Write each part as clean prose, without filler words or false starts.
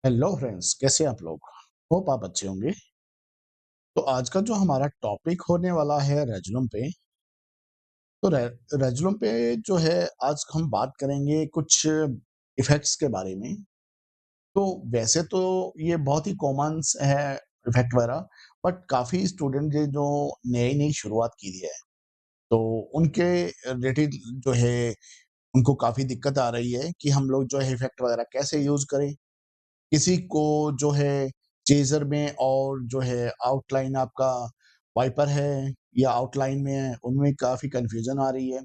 Hello friends, कैसे हैं आप लोग? होप आप अच्छे होंगे। तो आज का जो हमारा टॉपिक होने वाला है रेज़्यूमे पे, तो रेज़्यूमे पे जो है आज हम बात करेंगे कुछ इफ़ेक्ट्स के बारे में। तो वैसे तो ये बहुत ही कॉमन्स है इफ़ेक्ट वगैरह, बट काफ़ी स्टूडेंट ने जो नई-नई शुरुआत की है, तो उनके रिलेटेड जो है उनको काफ़ी दिक्कत आ रही है कि हम लोग जो है इफ़ेक्ट वगैरह कैसे यूज़ करें? किसी को जो है चेज़र में और जो है आउटलाइन आपका वाइपर है या आउटलाइन में है, उनमें काफ़ी कन्फ्यूज़न आ रही है।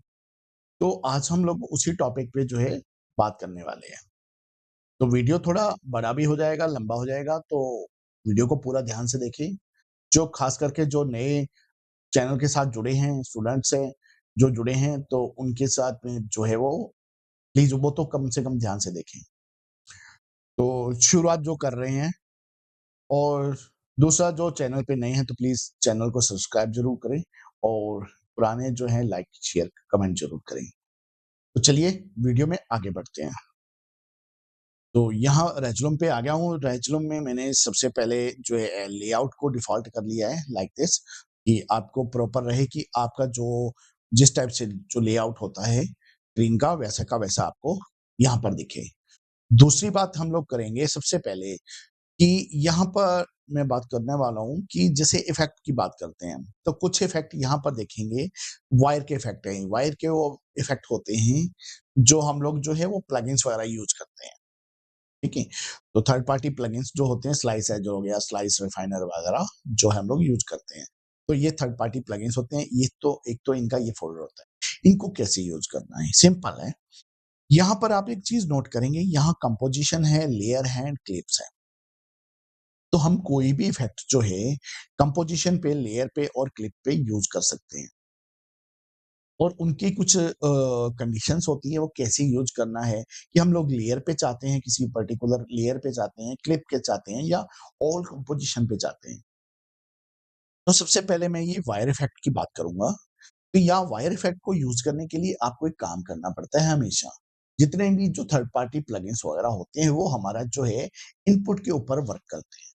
तो आज हम लोग उसी टॉपिक पे जो है बात करने वाले हैं। तो वीडियो थोड़ा बड़ा भी हो जाएगा, लंबा हो जाएगा, तो वीडियो को पूरा ध्यान से देखें। जो ख़ास करके जो नए चैनल के साथ जुड़े हैं, स्टूडेंट्स हैं, जो जुड़े हैं, तो उनके साथ में जो है वो प्लीज़ वो तो कम से कम ध्यान से देखें। तो शुरुआत जो कर रहे हैं और दूसरा जो चैनल पे नए हैं तो प्लीज़ चैनल को सब्सक्राइब ज़रूर करें और पुराने जो हैं लाइक, शेयर, कमेंट ज़रूर करें। तो चलिए वीडियो में आगे बढ़ते हैं। तो यहाँ रेज़्यूमे पे आ गया हूँ। रेज़्यूमे में मैंने सबसे पहले जो है लेआउट को डिफ़ॉल्ट कर लिया है लाइक दिस कि आपको प्रॉपर रहे कि आपका जो जिस टाइप से जो लेआउट होता है स्क्रीन का वैसा आपको यहाँ पर दिखे। दूसरी बात हम लोग करेंगे सबसे पहले कि यहाँ पर मैं बात करने वाला हूँ कि जैसे इफ़ेक्ट की बात करते हैं, तो कुछ इफ़ेक्ट यहाँ पर देखेंगे, वायर के इफ़ेक्ट हैं। वायर के वो इफ़ेक्ट होते हैं, जो हम लोग जो है वो प्लगइन्स वगैरह यूज़ करते हैं, ठीक है? तो थर्ड पार्टी प्लगइन्स जो होते हैं, स्लाइस एडिटर हो गया, स्लाइस रिफाइनर वगैरह जो हम लोग यूज़ करते हैं। तो ये थर्ड पार्टी प्लगइन्स होते हैं, ये तो एक तो इनका ये फ़ोल्डर होता है। इनको कैसे यूज़ करना है? सिंपल है। यहाँ पर आप एक चीज़ नोट करेंगे, यहाँ कंपोज़िशन है, लेयर है एंड क्लिप्स है। तो हम कोई भी इफ़ेक्ट जो है कंपोज़िशन पे, लेयर पे और क्लिप पे यूज़ कर सकते हैं और उनकी कुछ कंडीशंस होती है वो कैसे यूज़ करना है कि हम लोग लेयर पे चाहते हैं, किसी पर्टिकुलर लेयर पे चाहते हैं, क्लिप के चाहते हैं या ऑल कंपोज़िशन पे चाहते हैं। तो सबसे पहले मैं ये वायर इफ़ेक्ट की बात करूँगा। तो यहाँ वायर इफ़ेक्ट को यूज़ करने के लिए आपको एक काम करना पड़ता है हमेशा। जितने भी जो थर्ड पार्टी प्लगइन्स वगैरह होते हैं वो हमारा जो है इनपुट के ऊपर वर्क करते हैं।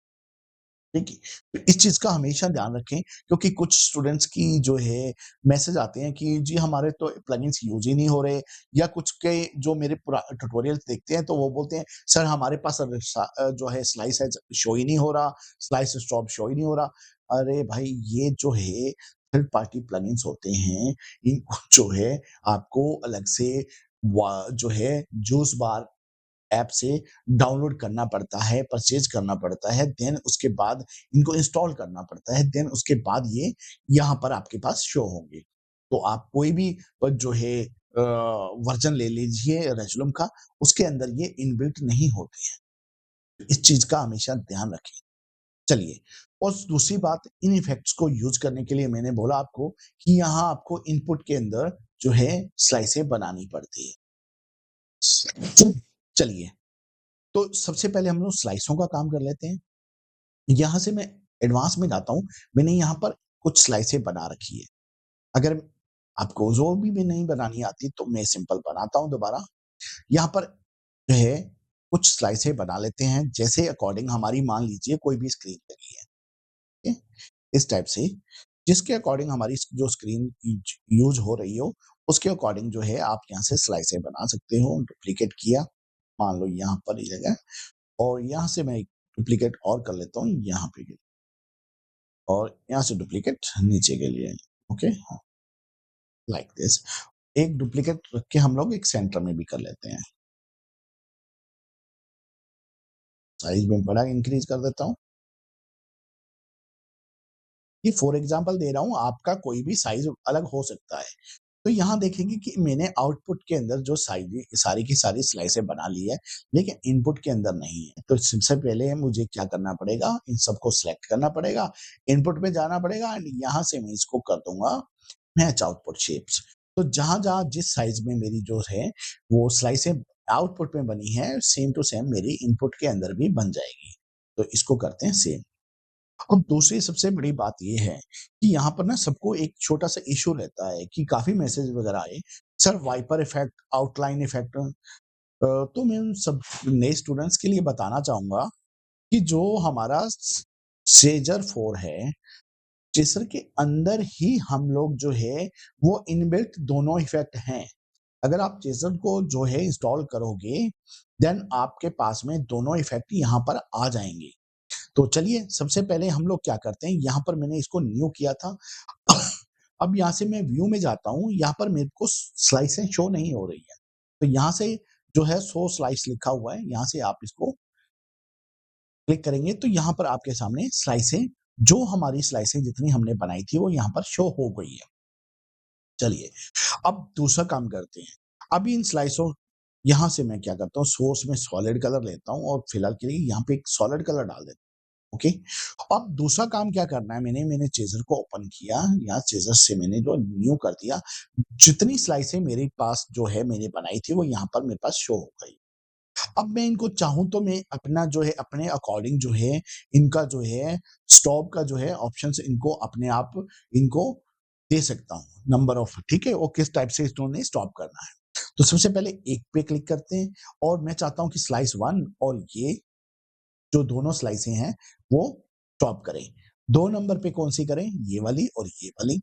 ठीक है? तो इस चीज़ का हमेशा ध्यान रखें क्योंकि कुछ स्टूडेंट्स की जो है मैसेज आते हैं कि जी हमारे तो प्लगइन्स यूज़ ही नहीं हो रहे या कुछ के जो मेरे ट्यूटोरियल्स देखते हैं तो वो बोलते हैं सर हमारे पास जो है स्लाइस है शो ही नहीं हो रहा, स्लाइस स्टॉप शो ही नहीं हो रहा। अरे भाई ये जो है थर्ड पार्टी प्लगइन्स होते हैं, इनको जो है आपको अलग से जो है जूस बार ऐप से डाउनलोड करना पड़ता है, परचेज़ करना पड़ता है, देन उसके बाद इनको इंस्टॉल करना पड़ता है, देन उसके बाद ये यहाँ पर आपके पास शो होंगे। तो आप कोई भी जो है वर्ज़न ले लीजिए रेज़लूम का, उसके अंदर ये इनबिल्ट नहीं होते हैं। इस चीज़ का हमेशा ध्यान रखें। चलिए और दूसरी बात इन इफ़ेक्ट्स को यूज़ करने के लिए मैंने बोला आपको कि यहाँ आपको इनपुट के अंदर जो है स्लाइसें बनानी पड़ती है। चलिए तो सबसे पहले हम लोग स्लाइसों का काम कर लेते हैं। यहाँ से मैं एडवांस में जाता हूँ। मैंने यहाँ पर कुछ स्लाइसें बना रखी है। अगर आपको जो भी नहीं बनानी आती तो मैं सिंपल बनाता हूँ दोबारा। यहाँ पर जो है कुछ स्लाइसें बना लेते हैं जैसे अकॉर्डिंग हमारी मान लीजिए कोई भी स्क्रीन लगी है, ठीक है? इस टाइप से जिसके अकॉर्डिंग हमारी जो स्क्रीन यूज़ हो रही हो, उसके अकॉर्डिंग जो है आप यहाँ से स्लाइसें बना सकते हो। डुप्लीकेट किया, मान लो यहाँ पर ये जगह और यहाँ से मैं एक डुप्लीकेट और कर लेता हूँ यहाँ पे और यहाँ से डुप्लीकेट नीचे के लिए ओके लाइक दिस एक डुप्लीकेट रख के हम लोग एक सेंटर में भी कर लेते हैं। साइज में बड़ा इंक्रीज कर देता हूँ। ये फॉर एग्जांपल दे रहा हूँ, आपका कोई भी साइज अलग हो सकता है। तो यहाँ देखेंगे कि मैंने आउटपुट के अंदर जो साइज़ सारी की सारी स्लाइसें बना ली है, लेकिन इनपुट के अंदर नहीं है। तो सबसे पहले मुझे क्या करना पड़ेगा, इन सबको सेलेक्ट करना पड़ेगा, इनपुट में जाना पड़ेगा एंड यहाँ से मैं इसको कर दूँगा मैच आउटपुट शेप्स। तो जहाँ-जहाँ जिस साइज़ में मेरी जो है वो स्लाइसें आउटपुट में बनी है, सेम टू सेम मेरी इनपुट के अंदर भी बन जाएगी। तो इसको करते हैं सेम। और दूसरी सबसे बड़ी बात ये है कि यहाँ पर ना सबको एक छोटा-सा इश्यू रहता है कि काफ़ी मैसेज वगैरह आए, sir wiper effect, outline effect तो मैं उन सब नए स्टूडेंट्स के लिए बताना चाहूँगा कि जो हमारा सेजर 4 है, सेजर के अंदर ही हम लोग जो है वो इनबिल्ट दोनों इफ़ेक्ट हैं। अगर आप सेजर को जो है इंस्टॉल करोगे, देन आपके पास में दोनों इफ़ेक्ट यहाँ पर आ जाएँगे। तो चलिए सबसे पहले हम लोग क्या करते हैं, यहाँ पर मैंने इसको न्यू किया था। अब यहाँ से मैं व्यू में जाता हूँ, यहाँ पर मेरे को स्लाइसें शो नहीं हो रही है। तो यहाँ से जो है शो स्लाइस लिखा हुआ है, यहाँ से आप इसको क्लिक करेंगे तो यहाँ पर आपके सामने स्लाइसें, जो हमारी स्लाइसें जितनी हमने बनाई थी वो यहाँ पर शो हो गई है। चलिए, अब दूसरा काम करते हैं। अब इन स्लाइसों यहाँ से मैं क्या करता हूँ, सोर्स में सॉलिड कलर लेता हूँ और फिलहाल के लिए यहाँ पे एक सॉलिड कलर डाल देता हूँ। ओके। अब दूसरा काम क्या करना है, मैंने चेजर को ओपन किया या चेजर से मैंने जो न्यू कर दिया, जितनी स्लाइसें मेरे पास जो है मैंने बनाई थी वो यहाँ पर मेरे पास शो हो गई। अब मैं इनको चाहूँ तो मैं अपना जो है अपने अकॉर्डिंग जो है इनका जो है स्टॉप का जो है ऑप्शंस इनको अपने आप इनको दे सकता हूँ, नंबर ऑफ, ठीक है, वो किस टाइप से इन्होंने स्टॉप करना है। तो सबसे पहले एक पे क्लिक करते हैं और मैं चाहता हूँ कि स्लाइस 1 और ये जो दोनों स्लाइसें हैं वो स्टॉप करें। 2 नंबर पे कौन सी करें, ये वाली और ये वाली।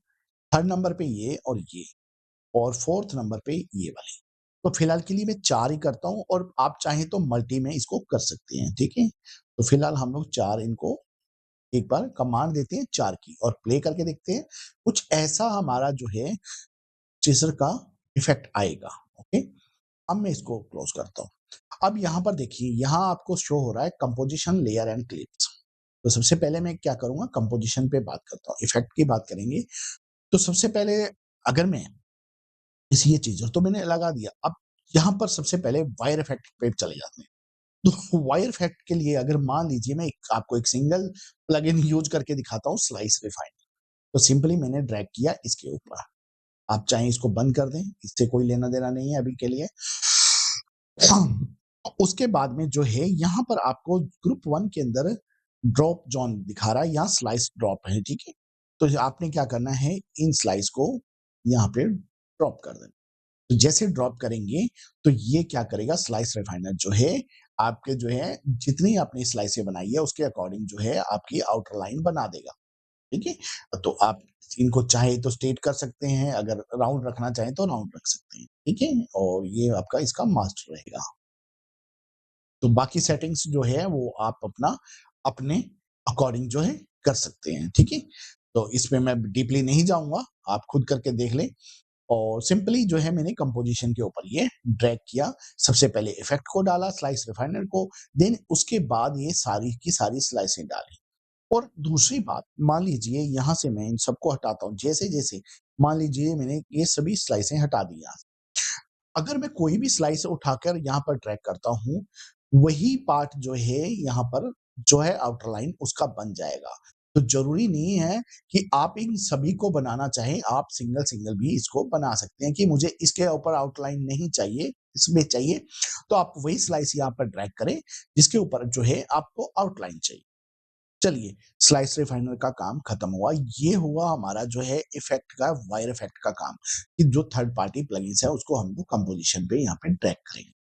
3rd नंबर पे ये और 4th नंबर पे ये वाली। तो फिलहाल के लिए मैं 4 ही करता हूँ और आप चाहें तो मल्टी में इसको कर सकते हैं, ठीक है? तो फिलहाल हम लोग 4 इनको एक बार कमांड देते हैं 4 की और प्ले करके देखते हैं। कुछ ऐसा हमारा जो है चेज़र का इफ़ेक्ट आएगा, ओके? अब मैं इसको क्लोज़ करता हूँ। अब यहाँ पर देखिए, यहाँ आपको शो हो रहा है कंपोज़िशन, लेयर एंड क्लिप्स। तो सबसे पहले मैं क्या करूँगा, कंपोज़िशन पे बात करता हूँ, इफ़ेक्ट की बात करेंगे। तो सबसे पहले अगर मैं इस ये चीज़ तो मैंने लगा दिया। अब यहाँ पर सबसे पहले वायर इफ़ेक्ट पे चले जाते हैं। तो वायर इफ़ेक्ट के लिए अगर मान लीजिए मैं एक आपको एक सिंगल प्लगइन यूज़ करके दिखाता हूँ, स्लाइस रिफाइन। तो सिंपली मैंने ड्रैग किया इसके ऊपर। आप चाहें इसको बंद कर दें, इससे कोई लेना-देना नहीं है अभी के लिए। उसके बाद में जो है यहाँ पर आपको ग्रुप 1 के अंदर ड्रॉप ज़ोन दिखा रहा है, यहाँ स्लाइस ड्रॉप है, ठीक है? तो आपने क्या करना है, इन स्लाइस को यहाँ पे ड्रॉप कर देना। तो जैसे ड्रॉप करेंगे तो ये क्या करेगा, स्लाइस रिफाइनर जो है आपके जो है जितनी आपने स्लाइसें बनाई है उसके अकॉर्डिंग जो है आपकी आउटर लाइन बना देगा, ठीक है? तो आप इनको चाहे तो स्ट्रेट कर सकते हैं, अगर राउंड रखना चाहें तो राउंड रख सकते हैं, ठीक है? और ये आपका इसका मास्टर रहेगा। तो बाकी सेटिंग्स जो है वो आप अपना अपने अकॉर्डिंग जो है कर सकते हैं, ठीक है? तो इसमें मैं डीपली नहीं जाऊँगा, आप खुद करके देख लें। और सिंपली जो है मैंने कंपोजिशन के ऊपर ये ड्रैग किया। सबसे पहले इफ़ेक्ट को डाला, स्लाइस रिफाइनर को, देन उसके बाद ये सारी की सारी स्लाइसें डाली। और दूसरी बात, मान लीजिए यहाँ से मैं इन सबको हटाता हूँ, जैसे-जैसे मान लीजिए मैंने ये सभी स्लाइसें हटा दी यहाँ से। अगर मैं कोई भी स्लाइस उठाकर यहाँ पर ड्रैग करता हूँ, वही पार्ट जो है यहाँ पर जो है आउटर लाइन उसका बन जाएगा। तो ज़रूरी नहीं है कि आप इन सभी को बनाना चाहें, आप सिंगल-सिंगल भी इसको बना सकते हैं कि मुझे इसके ऊपर आउटलाइन नहीं चाहिए, इसमें चाहिए, तो आप वही स्लाइस यहाँ पर ड्रैग करें, जिसके ऊपर जो है आपको आउटलाइन चाहिए। चलिए, स्लाइस रिफाइनर का काम खत्म हुआ। ये हुआ हमारा जो है इफ़ेक्ट का, वायर इफ़ेक्ट का काम, कि जो थर्ड पार्टी प्लगइन्स है उसको हम लोग कंपोज़िशन पे यहाँ पे ड्रैग करेंगे।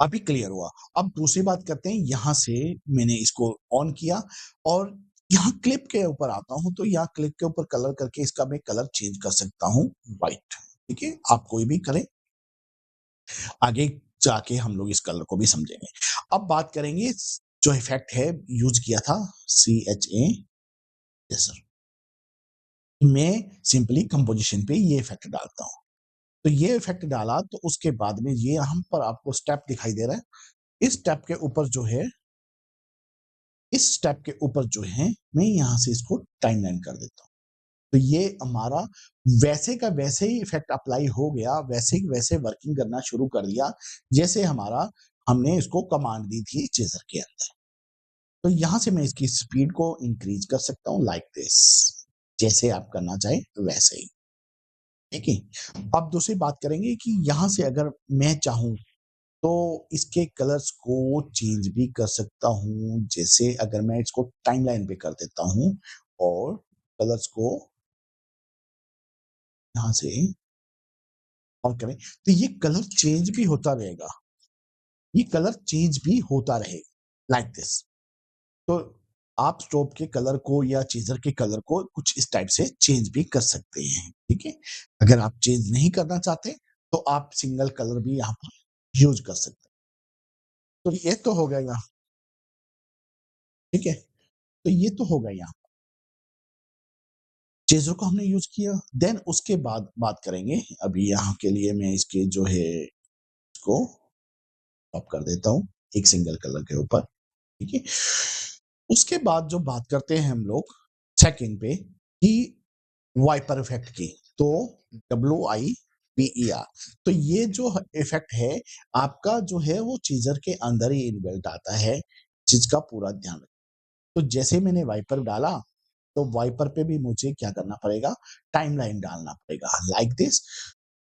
अभी क्लियर हुआ। अब दूसरी बात करते हैं, यहाँ से मैंने इसको ऑन किया और यहाँ क्लिप के ऊपर आता हूँ, तो यहाँ क्लिप के ऊपर कलर करके इसका मैं कलर चेंज कर सकता हूँ व्हाइट, ठीक है? आप कोई भी करें, आगे जाके हम लोग इस कलर को भी समझेंगे। अब बात करेंगे जो इफ़ेक्ट है यूज़ किया था, CHA, यस सर। मैं सिंपली कंपोज़िशन पे ये इफ़ेक्ट डालता हूँ। तो ये इफ़ेक्ट डाला तो उसके बाद में ये यहाँ पर आपको स्टेप दिखाई दे रहा है। इस स्टेप के ऊपर जो है, इस स्टेप के ऊपर जो है मैं यहाँ से इसको टाइमलाइन कर देता हूँ। तो ये हमारा वैसे का वैसे ही इफ़ेक्ट अप्लाई हो गया, वैसे ही वैसे वर्किंग करना शुरू कर दिया, जैसे हमारा हमने इसको कमांड दी थी चेज़र के अंदर। तो यहाँ से मैं इसकी स्पीड को इंक्रीज़ कर सकता हूँ लाइक दिस, जैसे आप करना चाहें वैसे ही, ठीक है? अब दूसरी बात करेंगे कि यहाँ से अगर मैं चाहूँ तो इसके कलर्स को चेंज भी कर सकता हूँ। जैसे अगर मैं इसको टाइमलाइन पे कर देता हूँ और कलर्स को यहाँ से ऑन करें, तो ये कलर चेंज भी होता रहेगा। ये कलर चेंज भी होता रहेगा लाइक दिस। तो आप स्टोव के कलर को या चीज़र के कलर को कुछ इस टाइप से चेंज भी कर सकते हैं, ठीक है? अगर आप चेंज नहीं करना चाहते, तो आप सिंगल कलर भी यहाँ पर यूज़ कर सकते हैं। तो ये तो हो गया यहाँ, ठीक है? तो ये तो हो गया यहाँ, चीज़ों को हमने यूज़ किया, देन उसके बाद बात करेंगे, अभी यहाँ के लिए मैं इसके जो है इसको ऑफ कर देता हूँ, एक सिंगल कलर के ऊपर, ठीक है? उसके बाद जो बात करते हैं हम लोग सेकंड पे कि वाइपर इफेक्ट की, तो WIPER, तो ये जो इफेक्ट है आपका जो है वो चीजर के अंदर ही इनबिल्ट आता है, चीज का पूरा ध्यान रखें। तो जैसे मैंने वाइपर डाला, तो वाइपर पे भी मुझे क्या करना पड़ेगा, टाइमलाइन डालना पड़ेगा लाइक दिस।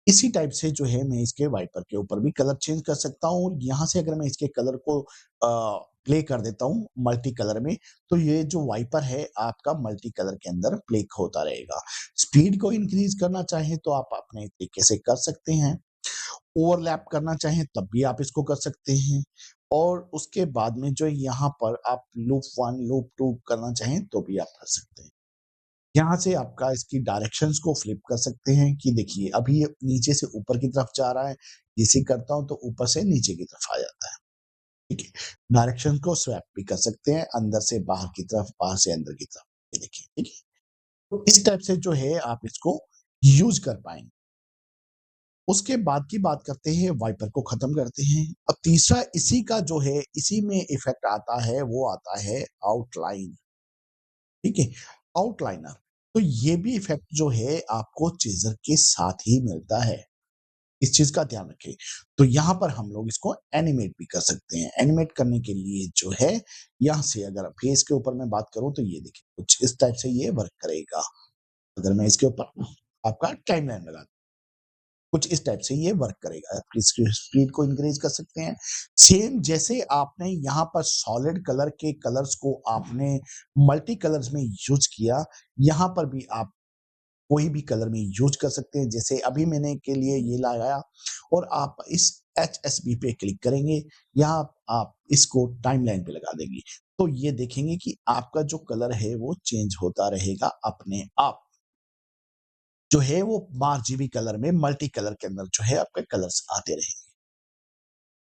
इसी टाइप से जो है मैं इसके वाइपर के ऊपर भी कलर चेंज कर सकता हूँ। यहाँ से अगर मैं इसके कलर को प्ले कर देता हूँ मल्टी कलर में, तो ये जो वाइपर है आपका मल्टी कलर के अंदर प्ले होता रहेगा। स्पीड को इंक्रीज करना चाहें तो आप अपने तरीके से कर सकते हैं, ओवरलैप करना चाहें तब भी आप इसको कर सकते हैं, और उसके बाद में जो यहाँ पर आप लूप 1 लूप 2 करना चाहें तो भी आप कर सकते हैं। यहाँ से आपका इसकी डायरेक्शंस को फ्लिप कर सकते हैं कि देखिए अभी ये नीचे से ऊपर की तरफ जा रहा है, इसे करता हूँ तो ऊपर से नीचे की तरफ आ जाता है, ठीक है? डायरेक्शन को स्वैप भी कर सकते हैं, अंदर से बाहर की तरफ, बाहर से अंदर की तरफ, ये देखिए, ठीक है? तो इस टाइप से जो है आप इसको यूज़ कर पाएँगे। उसके बाद की बात करते हैं, वाइपर को खत्म करते हैं। अब तीसरा इसी का जो है, इसी में इफ़ेक्ट आता है, वो आता है आउटलाइन, ठीक है? आउटलाइनर, तो ये भी इफ़ेक्ट जो है आपको चीज़र के साथ ही मिलता है। इस चीज़ का ध्यान रखें। तो यहाँ पर हम लोग इसको एनिमेट भी कर सकते हैं। एनिमेट करने के लिए जो है, यहाँ से अगर फेस के ऊपर मैं बात करूँ तो ये देखिए, कुछ इस टाइप से ये वर्क करेगा। अगर मैं इसके ऊपर आपका टाइमलाइन लगा, कुछ इस टाइप से ये वर्क करेगा। आप इसकी स्पीड को इंक्रीज कर सकते हैं। सेम जैसे आपने यहाँ पर सॉलिड कलर के कलर्स को आपने मल्टी कलर्स में यूज़ किया, यहाँ पर भी आप कोई भी कलर में यूज़ कर सकते हैं। जैसे अभी मैंने के लिए ये लगाया, और आप इस HSB पे क्लिक करेंगे, यहाँ आप इसको टाइमलाइन पे लगा देंगे। तो ये देखेंगे कि आपका जो कलर है वो चेंज होता रहेगा अपने आप। जो है वो RGB कलर में मल्टी कलर के अंदर जो है आपके कलर्स आते रहेंगे।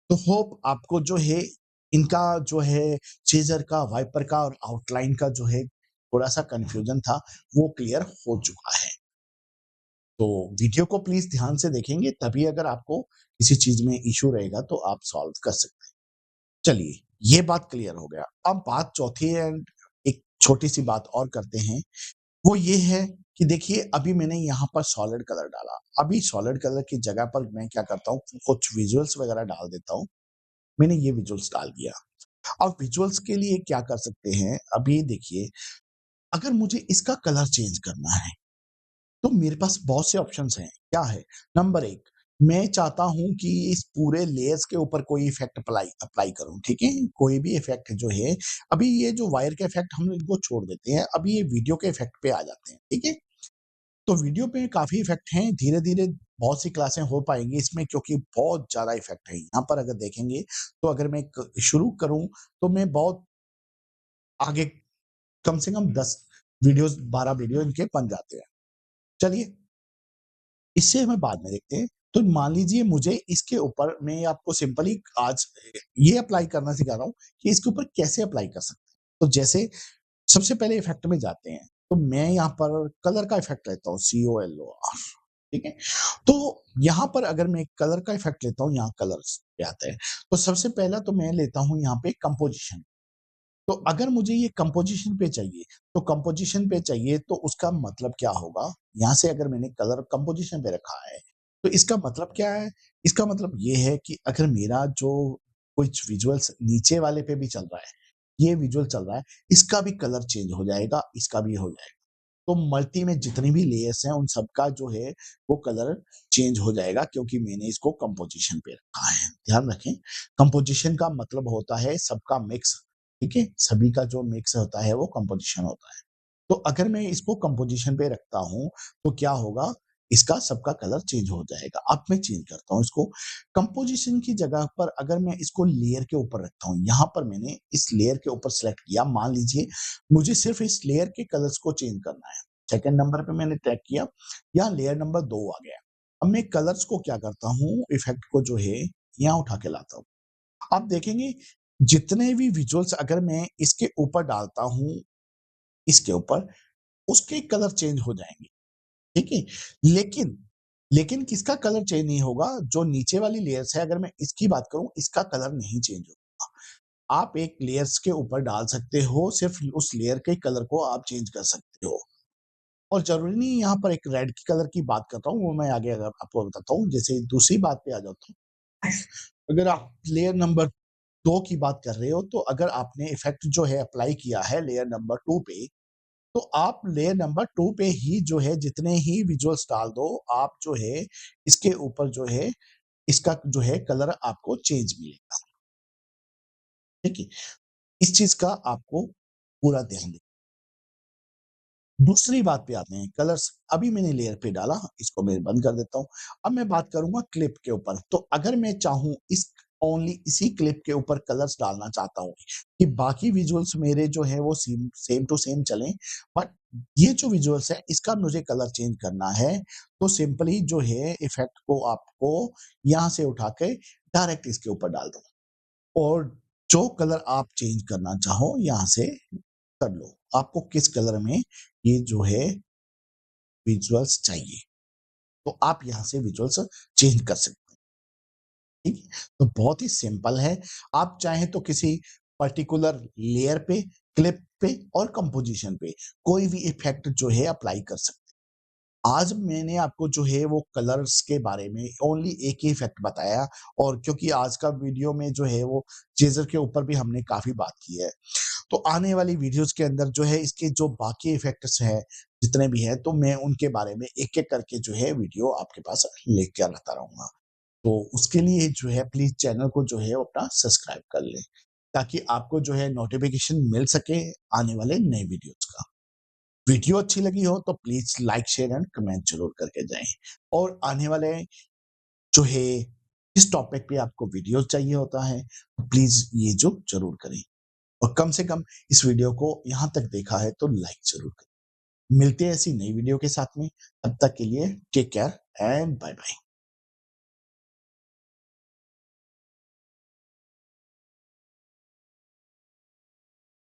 तो होप आपको जो है इनका जो है चेज़र का, वाइपर का और आउटलाइन का जो है थोड़ा-सा कन्फ्यूजन था, वो क्लियर हो चुका है। तो वीडियो को प्लीज़ ध्यान से देखेंगे, तभी अगर आपको किसी चीज़ में इश्यू रहेगा तो आप सॉल्व कर सकते हैं। चलिए, ये बात क्लियर हो गया। अब बात चौथी एंड एक छोटी-सी बात और करते हैं, वो ये है कि देखिए अभी मैंने यहाँ पर सॉलिड कलर डाला। अभी सॉलिड कलर की जगह पर मैं क्या करता हूँ, कुछ विजुअल्स वगैरह डाल देता हूँ। मैंने ये विजुअल्स डाल दिया। अब विजुअल्स के लिए क्या कर सकते हैं, अभी देखिए अगर मुझे इसका कलर चेंज करना है, तो मेरे पास बहुत से ऑप्शंस हैं। क्या है? नंबर 1, मैं चाहता हूँ कि इस पूरे लेयर्स के ऊपर कोई इफ़ेक्ट अप्लाई अप्लाई करूँ, ठीक है? कोई भी इफ़ेक्ट जो है, अभी ये जो वायर के इफ़ेक्ट हम इनको छोड़ देते हैं, अभी ये वीडियो के इफ़ेक्ट पे आ जाते हैं, ठीक है? तो वीडियो पे काफ़ी इफ़ेक्ट हैं, धीरे-धीरे बहुत सी क्लासें हो पाएँगी इसमें, क्योंकि बहुत ज़्यादा इफ़ेक्ट है। यहाँ पर अगर देखेंगे, तो अगर मैं क शुरू करूँ, तो मैं बहुत आगे कम से कम 10 वीडियोज़, 12 वीडियो इनके बन जाते हैं। चलिए, इससे हमें बाद में देखते हैं। तो मान लीजिए मुझे इसके ऊपर, मैं आपको सिंपली आज ये अप्लाई करना सिखा रहा हूँ कि इसके ऊपर कैसे अप्लाई कर सकते हैं। तो जैसे सबसे पहले इफ़ेक्ट में जाते हैं, तो मैं यहाँ पर कलर का इफ़ेक्ट लेता हूँ, COLOR, ठीक है? तो यहाँ पर अगर मैं कलर का इफ़ेक्ट लेता हूँ, यहाँ कलर्स पे आते हैं। तो सबसे पहला तो मैं लेता हूँ यहाँ पे कंपोज़िशन। तो अगर मुझे ये कंपोज़िशन पे चाहिए, तो कंपोज़िशन पे चाहिए तो उसका मतलब क्या होगा? यहाँ से अगर मैंने कलर कंपोज़िशन पे रखा है, तो इसका मतलब क्या है? इसका मतलब ये है कि अगर मेरा जो कुछ विजुअल्स नीचे वाले पे भी चल रहा है, ये विजुअल चल रहा है, इसका भी कलर चेंज हो जाएगा, इसका भी हो जाएगा। तो मल्टी में जितनी भी लेयर्स हैं, उन सबका जो है वो कलर चेंज हो जाएगा, क्योंकि मैंने इसको कंपोज़िशन पे रखा है। ध्यान रखें, कंपोज़िशन का मतलब होता है सबका मिक्स, ठीक है? सभी का जो मिक्स होता है वो कंपोज़िशन होता है। तो अगर मैं इसको कंपोज़िशन पे रखता हूँ, तो क्या होगा? इसका सबका कलर चेंज हो जाएगा। अब मैं चेंज करता हूँ इसको, कंपोज़िशन की जगह पर अगर मैं इसको लेयर के ऊपर रखता हूँ, यहाँ पर मैंने इस लेयर के ऊपर सेलेक्ट किया, मान लीजिए मुझे सिर्फ़ इस लेयर के कलर्स को चेंज करना है। सेकंड नंबर पे मैंने टैग किया, यहाँ लेयर नंबर 2 आ गया। अब मैं कलर्स को क्या करता हूँ, इफ़ेक्ट को जो है यहाँ उठा के लाता हूँ। आप देखेंगे जितने भी विजुअल्स अगर मैं इसके ऊपर डालता हूँ, इसके ऊपर, उसके कलर चेंज हो जाएँगे, ठीक है? लेकिन लेकिन किसका कलर चेंज नहीं होगा, जो नीचे वाली लेयर्स है अगर मैं इसकी बात करूँ, इसका कलर नहीं चेंज होगा। आप एक लेयर्स के ऊपर डाल सकते हो, सिर्फ़ उस लेयर के कलर को आप चेंज कर सकते हो। और ज़रूरी नहीं यहाँ पर एक रेड की कलर की बात करता हूँ, वो मैं आगे अगर आपको बताता हूँ। जैसे दूसरी बात पे आ जाता हूँ, अगर आप लेयर नंबर 2 की बात कर रहे हो, तो अगर आपने इफ़ेक्ट जो है अप्लाई किया है लेयर नंबर 2 पे, तो आप लेयर नंबर 2 पे ही जो है जितने ही विजुअल्स डाल दो, आप जो है इसके ऊपर जो है, इसका जो है कलर आपको चेंज मिलेगा, ठीक है? इस चीज़ का आपको पूरा ध्यान दें। दूसरी बात पे आते हैं, कलर्स अभी मैंने लेयर पे डाला, इसको मैं बंद कर देता हूँ। अब मैं बात करूँगा क्लिप के ऊपर, तो अगर मैं चाहूँ इस ओनली इसी क्लिप के ऊपर कलर्स डालना चाहता हूँ कि बाकी विजुअल्स मेरे जो है वो सेम टू सेम चलें, बट ये जो विजुअल्स है इसका मुझे कलर चेंज करना है, तो सिंपली जो है इफ़ेक्ट को आपको यहाँ से उठा के डायरेक्ट इसके ऊपर डाल दो और जो कलर आप चेंज करना चाहो यहाँ से कर लो। आपको किस कलर में ये जो है विजुअल्स चाहिए, तो आप यहाँ से विजुअल्स चेंज कर सकते हैं, ठीक है? तो बहुत ही सिंपल है, आप चाहें तो किसी पर्टिकुलर लेयर पे, क्लिप पे और कंपोज़िशन पे कोई भी इफ़ेक्ट जो है अप्लाई कर सकते हैं। आज मैंने आपको जो है वो कलर्स के बारे में ओनली एक ही इफ़ेक्ट बताया और क्योंकि आज का वीडियो में जो है वो चेज़र के ऊपर भी हमने काफ़ी बात की है। तो आने वाली वीडियोज़ के अंदर जो है इसके जो बाकी इफ़ेक्ट्स हैं, जितने भी हैं, तो मैं उनके बारे में एक-एक करके जो है वीडियो आपके पास लेके आता रहूँगा। तो उसके लिए जो है प्लीज़ चैनल को जो है वो अपना सब्सक्राइब कर लें, ताकि आपको जो है नोटिफ़िकेशन मिल सके आने वाले नए वीडियोज़ का। वीडियो अच्छी लगी हो तो please like, share and comment ज़रूर करके जाएँ और आने वाले जो है इस टॉपिक पे आपको वीडियोज़ चाहिए होता है, तो प्लीज़ ये जो ज़रूर करें और कम से कम इस वीडियो को यहाँ तक देखा है तो लाइक ज़रूर करें। मिलते हैं ऐसी नई वीडियो के साथ में, तब तक के लिए take care and bye bye.